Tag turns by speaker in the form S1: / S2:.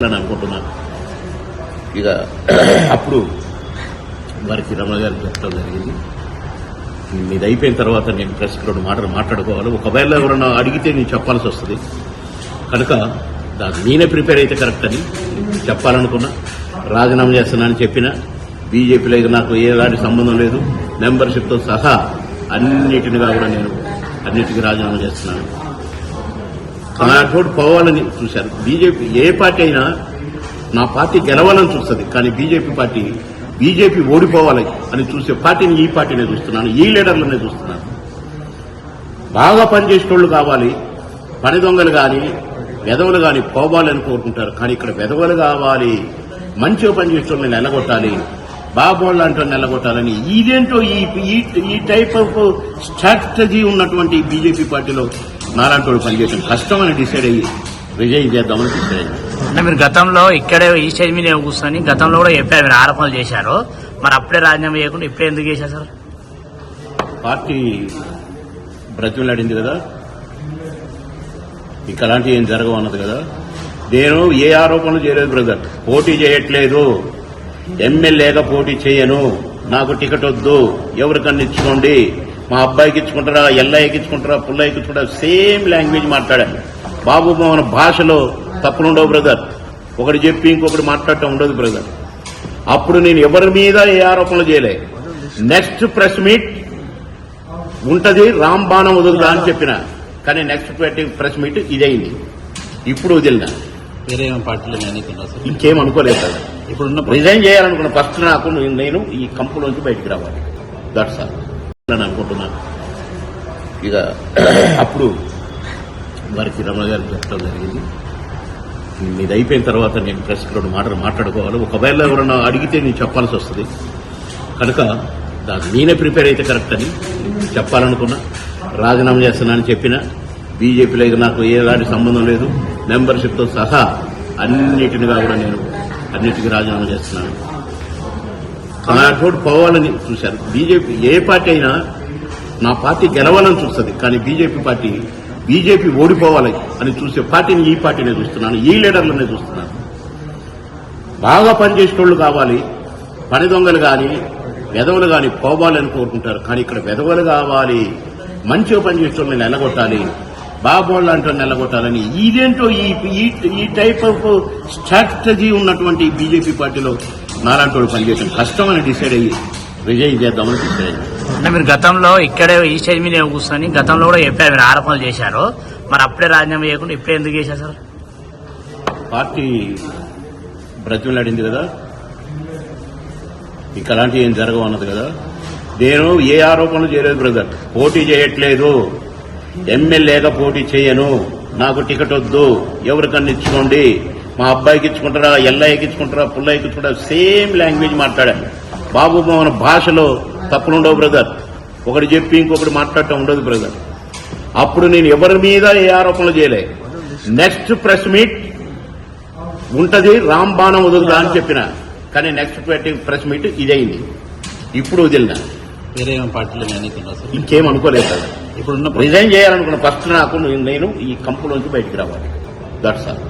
S1: అని అనుకుంటున్నాను. ఇక అప్పుడు వారికి రమణ గారికి చెప్పడం జరిగింది, ఇది అయిపోయిన తర్వాత నేను ప్రెస్ రెండు మాటలు మాట్లాడుకోవాలి, ఒకవేళ ఎవరన్నా అడిగితే నేను చెప్పాల్సి వస్తుంది కనుక నేనే ప్రిపేర్ అయితే కరెక్ట్ అని చెప్పాలనుకున్నా. రాజీనామా చేస్తున్నానని చెప్పిన బీజేపీలో ఇక నాకు ఎలాంటి సంబంధం లేదు, మెంబర్షిప్తో సహా అన్నిటినిగా కూడా నేను అన్నిటికీ రాజీనామా చేస్తున్నాను. నాతోటి పోవాలని చూశారు. బీజేపీ ఏ పార్టీ అయినా నా పార్టీ గెలవాలని చూస్తుంది, కానీ బీజేపీ ఓడిపోవాలి అని చూసే పార్టీని ఈ పార్టీనే చూస్తున్నాను, ఈ లీడర్లనే చూస్తున్నాను. బాగా పనిచేసేటోళ్లు కావాలి, పని దొంగలు కానీ వెధవలు కానీ పోవాలని కోరుకుంటారు. కానీ ఇక్కడ వెధవలు కావాలి, మంచిగా పనిచేసేటోళ్ళని నిలగొట్టాలి, బాబోళ్ళు అంటే నిలగొట్టాలని ఇదేంటో ఈ టైప్ ఆఫ్ స్ట్రాటజీ ఉన్నటువంటి బీజేపీ పార్టీలో నాలాంటి వాళ్ళు పనిచేయడం కష్టమని డిసైడ్ అయ్యి రిజైన్ చేద్దామని డిసైడ్ అయ్యింది.
S2: అంటే మీరు గతంలో ఇక్కడే ఈ స్టేజ్ మీద కూర్చొని గతంలో కూడా చెప్పారు, మీరు ఆరోపణలు చేశారు, మరి అప్పుడే రాజీనామా చేయకుండా ఇప్పుడే ఎందుకు చేశారు సార్?
S1: పార్టీ బ్రతిమలాడింది కదా, ఇంకా అలాంటివి ఏం జరగవు అన్నది కదా. నేను ఏ ఆరోపణలు చేయలేదు బ్రదర్, పోటీ చేయట్లేదు, ఎమ్మెల్యేగా పోటీ చేయను, నాకు టికెట్ వద్దు, ఎవరికన్నా ఇచ్చుకోండి, మా అబ్బాయికి ఇచ్చుకుంటారా, ఎల్లయ్యకి ఇచ్చుకుంటారా, పుల్లయ్యకి ఇచ్చుకుంటారా, సేమ్ లాంగ్వేజ్ మాట్లాడాను. బాబు మన భాషలో తప్పులుండవు బ్రదర్, ఒకటి చెప్పి ఇంకొకటి మాట్లాడటం ఉండదు బ్రదర్. అప్పుడు నేను ఎవరి మీద ఏ ఆరోపణలు చేయలే. నెక్స్ట్ ప్రెస్ మీట్ ఉంటది, రాంబాణం వదులుదా అని చెప్పిన, కానీ నెక్స్ట్ ప్రెస్ మీట్ ఇదైంది. ఇప్పుడు వదిలినా
S2: వేరే పార్టీలో
S1: ఇంకేం అనుకోలేదు కదా. ఇప్పుడు రిజైన్ చేయాలనుకున్న ఫస్ట్ నాకు నేను ఈ కంపులోంచి బయటికి రావాలి, దట్స్ ఆల్ అని అనుకుంటున్నాను. ఇక అప్పుడు వారికి రమణ గారికి చెప్పడం జరిగింది, ఇది అయిపోయిన తర్వాత నేను ప్రెస్ రెండు మాటలు మాట్లాడుకోవాలి, ఒకవేళ ఎవరన్నా అడిగితే నేను చెప్పాల్సి వస్తుంది కనుక నేనే ప్రిపేర్ అయితే కరెక్ట్ అని చెప్పాలనుకున్నా. రాజీనామా చేస్తున్నానని చెప్పిన బీజేపీలో ఇక నాకు ఎలాంటి సంబంధం లేదు, మెంబర్షిప్తో సహా అన్నిటినిగా కూడా నేను అన్నిటికీ రాజీనామా చేస్తున్నాను. నాతోటి పోవాలని చూశారు. బీజేపీ ఏ పార్టీ అయినా నా పార్టీ గెలవాలని చూస్తుంది, కానీ బీజేపీ ఓడిపోవాలి అని చూసే పార్టీని ఈ పార్టీనే చూస్తున్నాను, ఈ లీడర్లనే చూస్తున్నాను. బాగా పనిచేసేటోళ్లు కావాలి, పని దొంగలు కానీ వెధవలు కానీ పోవాలని కోరుకుంటారు. కానీ ఇక్కడ వెధవలు కావాలి, మంచిగా పనిచేసేటోళ్ళని నిలగొట్టాలి, బాబోళ్ళు అంటే నిలగొట్టాలని ఇదేంటో ఈ టైప్ ఆఫ్ స్ట్రాటజీ ఉన్నటువంటి బీజేపీ పార్టీలో నాలాంటి వాళ్ళు పనిచేయడం కష్టమని డిసైడ్ అయ్యి రిజైన్ చేద్దామని డిసైడ్ అయ్యింది.
S2: అంటే మీరు గతంలో ఇక్కడే ఈ స్టేజ్ మీద కూర్చొని గతంలో కూడా చెప్పారు, మీరు ఆరోపణలు చేశారు, మరి అప్పుడే రాజీనామా చేయకుండా ఇప్పుడే ఎందుకు చేశారు సార్?
S1: పార్టీ బ్రతిమలాడింది కదా, ఇంకా అలాంటివి ఏం జరగవు అన్నది కదా. నేను ఏ ఆరోపణలు చేయలేదు బ్రదర్, పోటీ చేయట్లేదు, ఎమ్మెల్యేగా పోటీ చేయను, నాకు టికెట్ వద్దు, ఎవరికన్నా ఇచ్చుకోండి, మా అబ్బాయికి ఇచ్చుకుంటారా, ఎల్లయ్యకి ఇచ్చుకుంటారా, పుల్లయ్యకి ఇచ్చుకుంటారా, సేమ్ లాంగ్వేజ్ మాట్లాడాను. బాబు మన భాషలో తప్పులుండవు బ్రదర్, ఒకటి చెప్పి ఇంకొకటి మాట్లాడటం ఉండదు బ్రదర్. అప్పుడు నేను ఎవరి మీద ఏ ఆరోపణలు చేయలే. నెక్స్ట్ ప్రెస్ మీట్ ఉంటది, రాంబాణం వదులుదా అని చెప్పిన, కానీ నెక్స్ట్ ప్రెస్ మీట్ ఇదైంది. ఇప్పుడు వదిలినా
S2: వేరే పార్టీలో
S1: ఇంకేం అనుకోలేదు కదా. ఇప్పుడు రిజైన్ చేయాలనుకున్న ఫస్ట్ నాకు నేను ఈ కంపులోంచి బయటికి రావాలి, దట్స్ ఆల్.